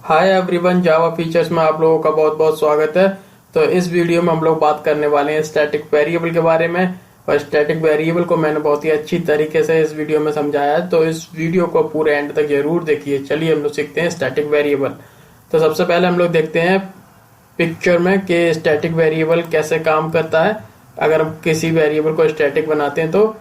Hi everyone, जावा features में आप लोगों का बहुत बहुत स्वागत है। तो इस वीडियो में हम लोग बात करने वाले हैं स्टैटिक वेरिएबल के बारे में। और स्टैटिक वेरिएबल को मैंने बहुत ही अच्छी तरीके से इस वीडियो में समझाया है, तो इस वीडियो को पूरे एंड तक जरूर देखिए। चलिए हम लोग सीखते हैं स्टैटिक वेरिएबल। तो सबसे पहले हम लोग देखते हैं पिक्चर में कि स्टैटिक वेरिएबल कैसे काम करता है। अगर हम किसी वेरिएबल को स्टैटिक बनाते हैं तो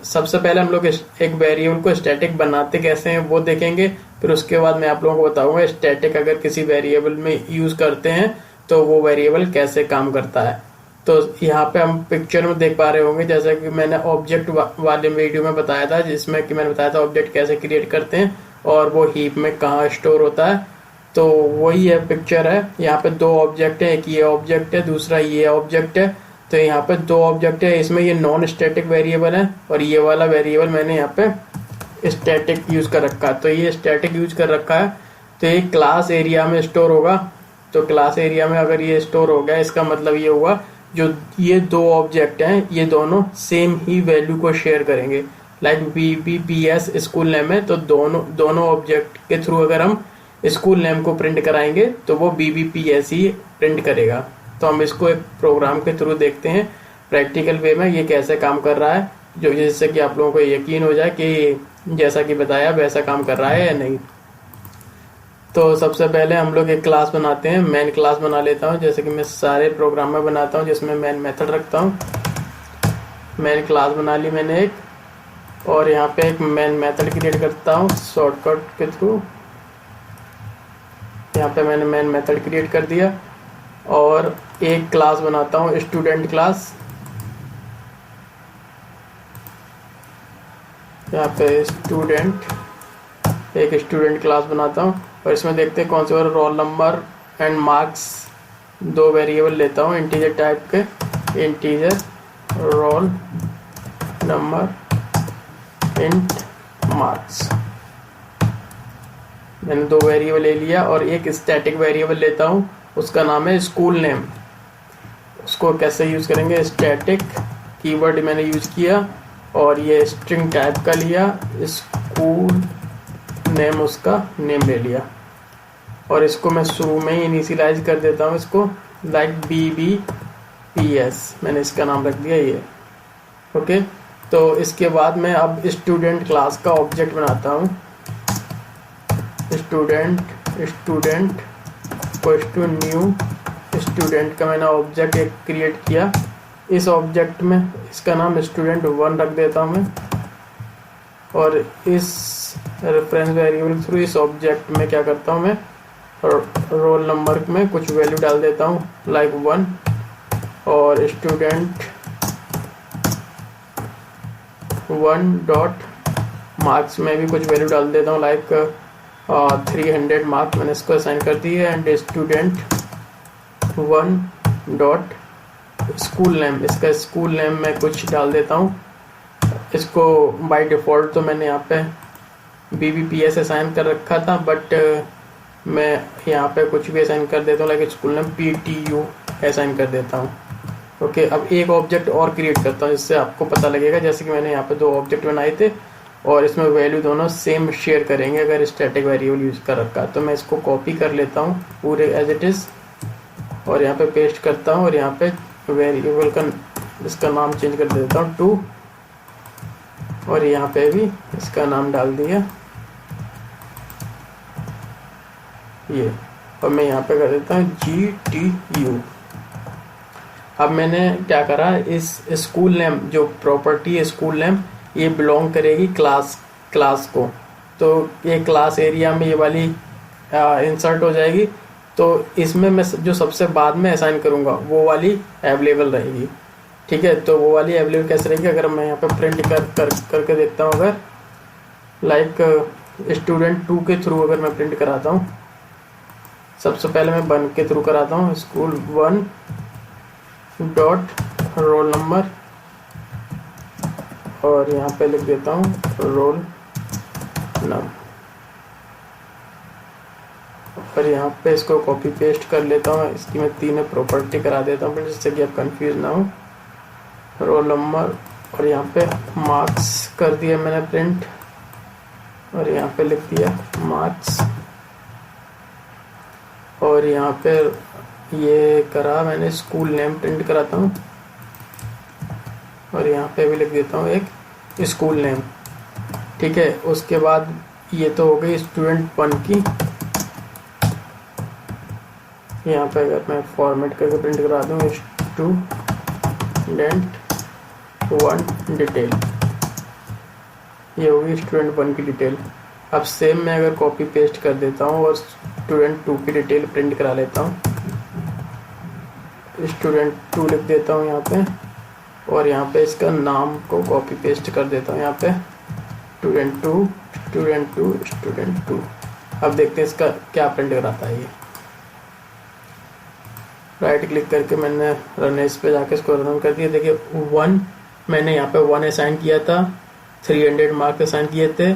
सबसे पहले हम लोग एक वेरिएबल को स्टैटिक बनाते कैसे हैं वो देखेंगे। फिर उसके बाद मैं आप लोगों को बताऊंगा स्टैटिक अगर किसी वेरिएबल में यूज करते हैं तो वो वेरिएबल कैसे काम करता है। तो यहाँ पे हम पिक्चर में देख पा रहे होंगे, जैसा कि मैंने ऑब्जेक्ट वाले वीडियो में बताया था, जिसमें कि मैंने बताया था ऑब्जेक्ट कैसे क्रिएट करते हैं और वो हीप में कहाँ स्टोर होता है। तो वही है पिक्चर है। यहाँ पे दो ऑब्जेक्ट है, एक ये ऑब्जेक्ट है, दूसरा ये ऑब्जेक्ट है। तो यहाँ पे दो ऑब्जेक्ट है, इसमें ये नॉन स्टैटिक वेरिएबल है और ये वाला वेरिएबल मैंने यहाँ पे स्टैटिक यूज कर रखा है। तो ये स्टैटिक यूज कर रखा है, तो ये क्लास एरिया में स्टोर होगा। तो क्लास एरिया में अगर ये स्टोर हो गया, इसका मतलब ये हुआ जो ये दो ऑब्जेक्ट हैं ये दोनों सेम ही वैल्यू को शेयर करेंगे। लाइक BBPS स्कूल नेम है, तो दोनों ऑब्जेक्ट के थ्रू अगर हम स्कूल नेम को प्रिंट कराएंगे तो वो BBPS ही प्रिंट करेगा। तो हम इसको एक प्रोग्राम के थ्रू देखते हैं प्रैक्टिकल वे में ये कैसे काम कर रहा है, जो जिससे कि आप लोगों को यकीन हो जाए कि जैसा कि बताया वैसा काम कर रहा है या नहीं। तो सबसे पहले हम लोग एक क्लास बनाते हैं। मेन क्लास बना लेता हूं, जैसे कि मैं सारे प्रोग्राम में बनाता हूं जिसमें मेन मेथड रखता हूं। मेन क्लास बना ली मैंने एक, और यहाँ पे एक मेन मेथड क्रिएट करता हूँ शॉर्टकट के थ्रू। यहाँ पे मैंने मेन मेथड क्रिएट कर दिया और एक क्लास बनाता हूँ स्टूडेंट क्लास। यहाँ पे एक स्टूडेंट क्लास बनाता हूँ और इसमें देखते हैं कौन से वाला रोल नंबर एंड मार्क्स दो वेरिएबल लेता हूँ इंटीजर टाइप के, integer roll number int marks. मैंने दो वेरिएबल ले लिया और एक स्टैटिक वेरिएबल लेता हूँ, उसका नाम है स्कूल नेम। उसको कैसे यूज करेंगे, स्टैटिक कीवर्ड मैंने यूज किया और ये स्ट्रिंग टाइप का लिया, स्कूल नेम उसका नेम ले लिया और इसको मैं शुरू में ही इनिशियलाइज कर देता हूँ इसको, लाइक BBPS मैंने इसका नाम रख दिया ये। ओके, तो इसके बाद मैं अब स्टूडेंट क्लास का ऑब्जेक्ट बनाता हूँ। स्टूडेंट टू न्यू स्टूडेंट का मैंने ऑब्जेक्ट एक क्रिएट किया। इस ऑब्जेक्ट में इसका नाम student1 रख देता हूँ मैं, और इस रेफरेंस वेरिएबल थ्रू इस ऑब्जेक्ट में क्या करता हूँ मैं, रोल नंबर में कुछ वैल्यू डाल देता हूँ लाइक 1, और student1 डॉट मार्क्स में भी कुछ वैल्यू डाल देता हूँ लाइक 300 मार्क्स मैंने इसको असाइन कर दी है। And student1 dot school name, इसका स्कूल नेम मैं कुछ डाल देता हूँ। इसको बाय डिफ़ॉल्ट तो मैंने यहाँ पे BBPS असाइन कर रखा था, बट मैं यहाँ पे कुछ भी असाइन कर देता हूँ, like school name PTU assign कर देता हूँ। ओके, अब एक ऑब्जेक्ट और क्रिएट करता हूँ जिससे आपको पता लगेगा, जैसे कि मैंने यहाँ पे दो ऑब्जेक्ट बनाए थे और इसमें वैल्यू दोनों सेम शेयर करेंगे अगर स्टैटिक वेरिएबल यूज कर रखा। तो मैं इसको कॉपी कर लेता हूँ पूरे एज इट इज और यहाँ पे पेस्ट करता हूँ और यहाँ पे वेरिएबल का इसका नाम चेंज कर देता हूँ 2, और यहाँ पे भी इसका नाम डाल दिया ये, और मैं यहाँ पे कर देता हूँ GTU। अब मैंने क्या करा, इस स्कूल नेम जो प्रॉपर्टी है स्कूल नेम ये बिलोंग करेगी क्लास को। तो ये क्लास एरिया में ये वाली इंसर्ट हो जाएगी। तो इसमें मैं जो सबसे बाद में असाइन करूँगा वो वाली अवेलेबल रहेगी। ठीक है, तो वो वाली अवेलेबल कैसे रहेगी, अगर मैं यहाँ पे प्रिंट करके देखता हूँ, अगर लाइक student2 के थ्रू अगर मैं प्रिंट कराता हूँ, सबसे पहले मैं 1 के थ्रू कराता हूँ, स्कूल1 डॉट रोल नंबर, और यहाँ पे लिख देता हूँ रोल नंबर, और यहाँ पे इसको कॉपी पेस्ट कर लेता हूँ। इसकी मैं तीनों प्रॉपर्टी करा देता हूँ जिससे कि आप कंफ्यूज ना हो। रोल नंबर और यहाँ पे मार्क्स कर दिया मैंने प्रिंट, और यहाँ पे लिख दिया मार्क्स और यहाँ पे ये करा मैंने, स्कूल नेम प्रिंट कराता हूँ और यहाँ पे भी लिख देता हूँ एक स्कूल नेम। ठीक है, उसके बाद ये तो हो गई स्टूडेंट 1 की। यहाँ पे अगर मैं फॉर्मेट करके प्रिंट करा दूँ स्टूडेंट 1 डिटेल, ये होगी स्टूडेंट 1 की डिटेल। अब सेम मैं अगर कॉपी पेस्ट कर देता हूँ और स्टूडेंट 2 की डिटेल प्रिंट करा लेता हूँ, स्टूडेंट 2 लिख देता हूँ यहाँ पे, और यहाँ पे इसका नाम को कॉपी पेस्ट कर देता हूँ यहाँ पे, स्टूडेंट 2 स्टूडेंट 2 स्टूडेंट 2। अब देखते हैं इसका क्या प्रिंट कराता है ये। राइट क्लिक करके मैंने रनेस पे जाके इसको रन कर दिया। देखिए 1 मैंने यहाँ पे 1 असाइन किया था, 300 मार्क्स असाइन किए थे।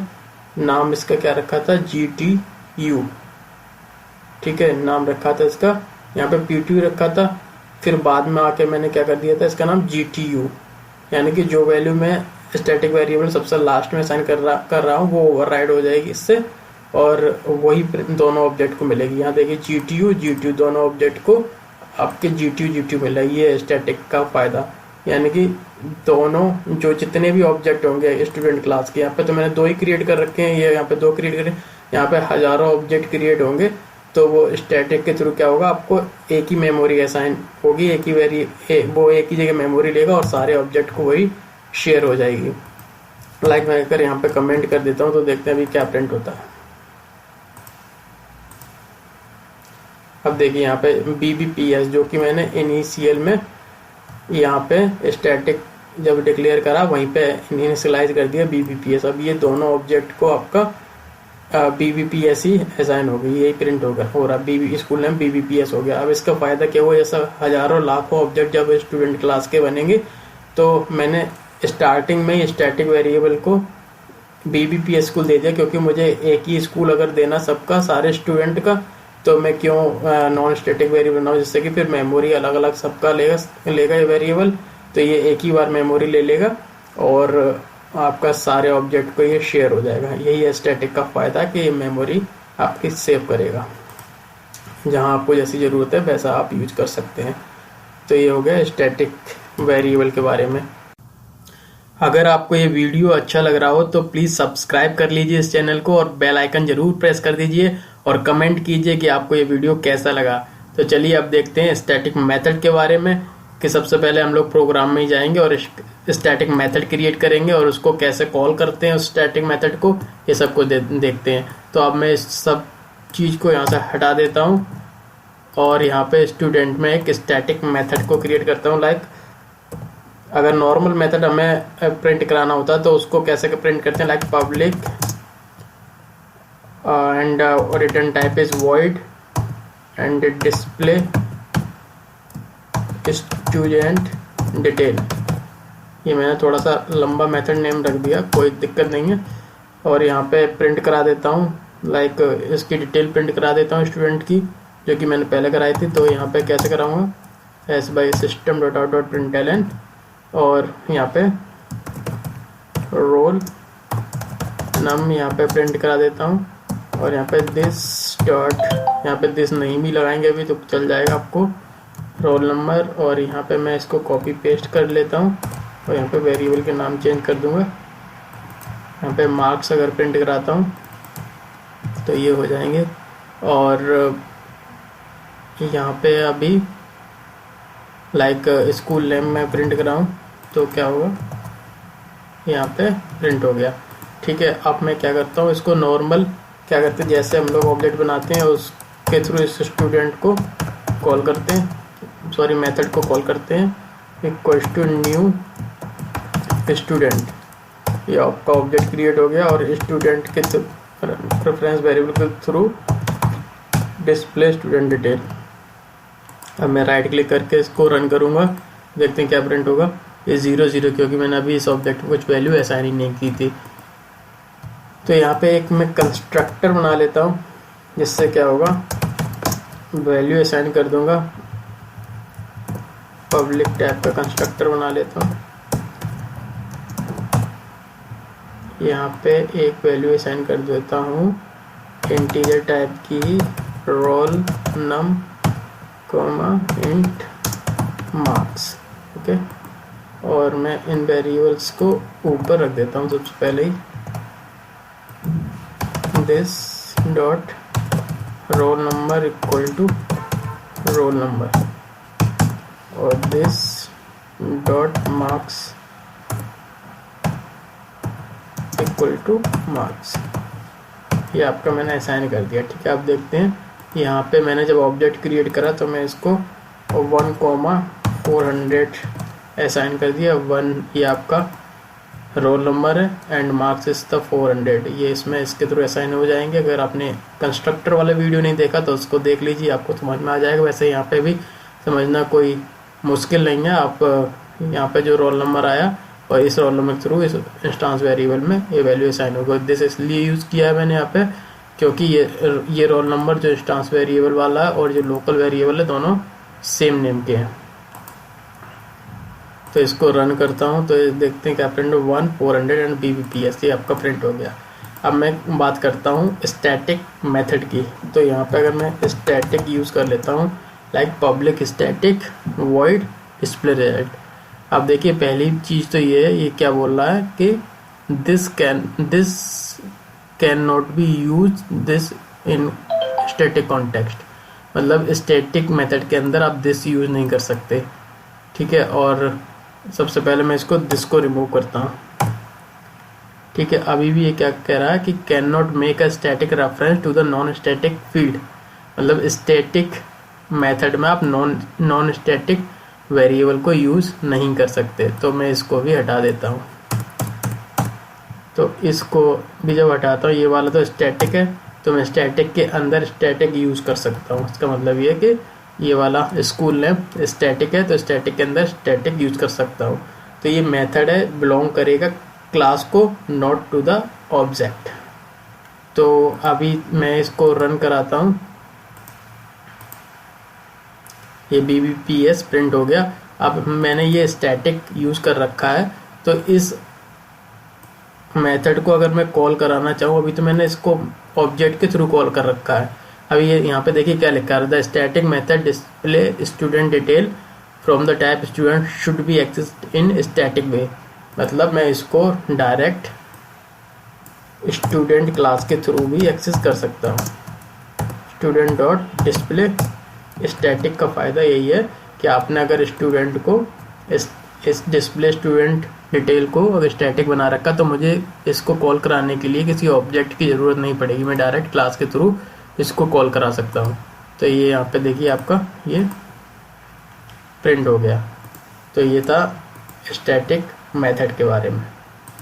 नाम इसका क्या रखा था, GTU। ठीक है, नाम रखा था इसका, यहाँ पे PTU रखा था। फिर बाद में आके मैंने क्या कर दिया था, इसका नाम GTU, यानी कि जो वैल्यू मैं स्टैटिक वेरिएबल सबसे लास्ट में असाइन कर रहा हूँ वो ओवरराइड हो जाएगी इससे, और वही दोनों ऑब्जेक्ट को मिलेगी। यहाँ देखिए GTU दोनों ऑब्जेक्ट को आपके GTU मिला। ये स्टैटिक का फायदा, यानी कि दोनों जो जितने भी ऑब्जेक्ट होंगे स्टूडेंट क्लास के, यहाँ पे तो मैंने 2 ही क्रिएट कर रखे हैं, ये यहाँ पे 2 क्रिएट करें, यहाँ पे हजारों ऑब्जेक्ट क्रिएट होंगे। तो वो स्टैटिक के थ्रू क्या होगा, आपको एक ही मेमोरी असाइन होगी, एक ही जगह मेमोरी लेगा और सारे ऑब्जेक्ट को वही शेयर हो जाएगी। लाइक मैं अगर यहाँ पे कमेंट कर देता हूँ तो देखते हैं अभी क्या प्रिंट होता है। अब देखिए यहाँ पे BBPS, जो कि मैंने इनिशियल में यहाँ पे स्टैटिक जब डिक्लेयर करा वहीं पे इनिशियलाइज कर दिया BBPS। अब ये दोनों ऑब्जेक्ट को आपका BBPS ही असाइन हो गई, यही प्रिंट हो रहा स्कूल नेम BBPS हो गया। अब इसका फायदा क्या हुआ, जैसा हजारों लाखों ऑब्जेक्ट जब स्टूडेंट क्लास के बनेंगे, तो मैंने स्टार्टिंग में ही स्टैटिक वेरिएबल को BBPS को दे दिया, क्योंकि मुझे एक ही स्कूल अगर देना सबका, सारे स्टूडेंट का, तो मैं क्यों नॉन स्टैटिक वेरिएबल बनाऊं, जिससे कि फिर मेमोरी अलग अलग सबका लेगा ये वेरिएबल। तो ये एक ही बार मेमोरी ले लेगा और आपका सारे ऑब्जेक्ट को ये शेयर हो जाएगा। यही है स्टैटिक का फायदा कि ये मेमोरी आपकी सेव करेगा, जहां आपको जैसी जरूरत है वैसा आप यूज कर सकते हैं। तो ये हो गया स्टैटिक वेरिएबल के बारे में। अगर आपको ये वीडियो अच्छा लग रहा हो तो प्लीज सब्सक्राइब कर लीजिए इस चैनल को और बेल आइकन जरूर प्रेस कर दीजिए और कमेंट कीजिए कि आपको ये वीडियो कैसा लगा। तो चलिए अब देखते हैं स्टैटिक मेथड के बारे में, कि सबसे पहले हम लोग प्रोग्राम में ही जाएंगे और स्टैटिक मेथड क्रिएट करेंगे और उसको कैसे कॉल करते हैं उस स्टैटिक मेथड को, ये सब को देखते हैं। तो अब मैं इस सब चीज को यहाँ से हटा देता हूँ और यहाँ पे स्टूडेंट में एक स्टैटिक मेथड को क्रिएट करता हूँ। लाइक अगर नॉर्मल मेथड हमें प्रिंट कराना होता है तो उसको कैसे प्रिंट करते हैं, like public and return type is void and display student detail. ये मैंने थोड़ा सा लंबा मेथड नेम रख दिया, कोई दिक्कत नहीं है। और यहाँ पे प्रिंट करा देता हूँ, लाइक इसकी डिटेल प्रिंट करा देता हूँ स्टूडेंट की, जो कि मैंने पहले कराई थी। तो यहाँ पे कैसे कराऊंगा, s/system.out.println, और यहाँ पे रोल नम यहाँ पे प्रिंट करा देता हूँ, और यहाँ पे दिस डॉट, यहाँ पे दिस नहीं भी लगाएंगे अभी तो चल जाएगा आपको, रोल नंबर। और यहाँ पे मैं इसको कॉपी पेस्ट कर लेता हूँ और यहाँ पे वेरिएबल के नाम चेंज कर दूंगा। यहाँ पे मार्क्स अगर प्रिंट कराता हूँ तो ये हो जाएंगे। और यहाँ पे अभी लाइक स्कूल नेम में प्रिंट कराऊँ तो क्या होगा, यहाँ पे प्रिंट हो गया। ठीक है, अब मैं क्या करता हूँ, इसको नॉर्मल क्या करते हैं, जैसे हम लोग ऑब्जेक्ट बनाते हैं उसके थ्रू इस स्टूडेंट को कॉल करते हैं, सॉरी मेथड को कॉल करते हैं, इक्वल टू न्यू स्टूडेंट। ये आपका ऑब्जेक्ट क्रिएट हो गया और स्टूडेंट के रेफरेंस वेरिएबल के थ्रू डिस्प्ले स्टूडेंट डिटेल। अब मैं राइट क्लिक करके इसको रन करूंगा, देखते हैं क्या प्रिंट होगा। ये 0 क्योंकि मैंने अभी इस ऑब्जेक्ट को कुछ वैल्यू असाइन ही नहीं की थी। तो यहाँ पे एक मैं कंस्ट्रक्टर बना लेता हूँ, जिससे क्या होगा, वैल्यू असाइन कर दूंगा, पब्लिक टैब का कंस्ट्रक्टर बना लेता हूँ। यहाँ पे एक वैल्यू असाइन कर देता हूँ इंटीजर टाइप की रोल नम कॉमा इंट मार्क्स। ओके, और मैं इन वेरिएबल्स को ऊपर रख देता हूँ सबसे पहले ही, this dot roll number equal to roll number और this dot marks equal to marks. ये आपका मैंने असाइन कर दिया। ठीक है, आप देखते हैं यहाँ पे मैंने जब ऑब्जेक्ट क्रिएट करा तो मैं इसको 1,400 असाइन कर दिया। 1 ये आपका रोल नंबर है एंड मार्क्स इज द 400। ये इसमें इसके थ्रू असाइन हो जाएंगे। अगर आपने कंस्ट्रक्टर वाला वीडियो नहीं देखा तो उसको देख लीजिए, आपको समझ में आ जाएगा। वैसे यहाँ पे भी समझना कोई मुश्किल नहीं है। आप यहाँ पे जो रोल नंबर आया और इस रोल नंबर के थ्रू इस इंस्टेंस वेरिएबल में ये वैल्यू असाइन होगा। दिस इसलिए यूज़ किया है मैंने यहाँ पे क्योंकि ये रोल नंबर जो इंस्टेंस वेरिएबल वाला है और जो लोकल वेरिएबल है दोनों सेम नेम के हैं। तो इसको रन करता हूँ तो देखते हैं क्या प्रिंट 1,400 एंड BBPS ये आपका प्रिंट हो गया। अब मैं बात करता हूँ स्टैटिक मेथड की। तो यहाँ पे अगर मैं स्टैटिक यूज़ कर लेता हूँ like public static void display result. अब देखिए पहली चीज़ तो ये है, ये क्या बोल रहा है कि this can not be use this in static context. मतलब स्टैटिक मेथड के अंदर आप दिस यूज नहीं कर सकते। ठीक है, और सबसे पहले मैं इसको दिस को रिमूव करता हूँ। ठीक है, अभी भी ये क्या कह रहा है कि can not make a static reference to the non static field. मतलब स्टैटिक मेथड में आप नॉन स्टैटिक वेरिएबल को यूज़ नहीं कर सकते। तो मैं इसको भी हटा देता हूँ। तो इसको भी जब हटाता हूँ, ये वाला तो स्टैटिक है तो मैं स्टैटिक के अंदर स्टैटिक यूज़ कर सकता हूँ। इसका मतलब ये है कि ये वाला स्कूल नेम स्टैटिक है तो स्टैटिक के अंदर स्टैटिक यूज़ कर सकता हूँ। तो ये मेथड है, बिलोंग करेगा क्लास को, नॉट टू द ऑब्जेक्ट। तो अभी मैं इसको रन कराता हूँ। ये BBPS प्रिंट हो गया। अब मैंने ये स्टैटिक यूज़ कर रखा है तो इस मेथड को अगर मैं कॉल कराना चाहूँ, अभी तो मैंने इसको ऑब्जेक्ट के थ्रू कॉल कर रखा है। अभी ये यहाँ पे देखिए क्या लिखा है, the static method display student detail from the type student should be accessed in static way. मतलब मैं इसको डायरेक्ट स्टूडेंट क्लास के थ्रू भी एक्सेस कर सकता हूँ। स्टूडेंट डॉट डिस्प्ले स्टैटिक का फ़ायदा यही है कि आपने अगर स्टूडेंट को इस डिस्प्ले स्टूडेंट डिटेल को अगर स्टैटिक बना रखा तो मुझे इसको कॉल कराने के लिए किसी ऑब्जेक्ट की ज़रूरत नहीं पड़ेगी। मैं डायरेक्ट क्लास के थ्रू इसको कॉल करा सकता हूँ। तो ये यहाँ पे देखिए आपका ये प्रिंट हो गया। तो ये था स्टैटिक मेथड के बारे में।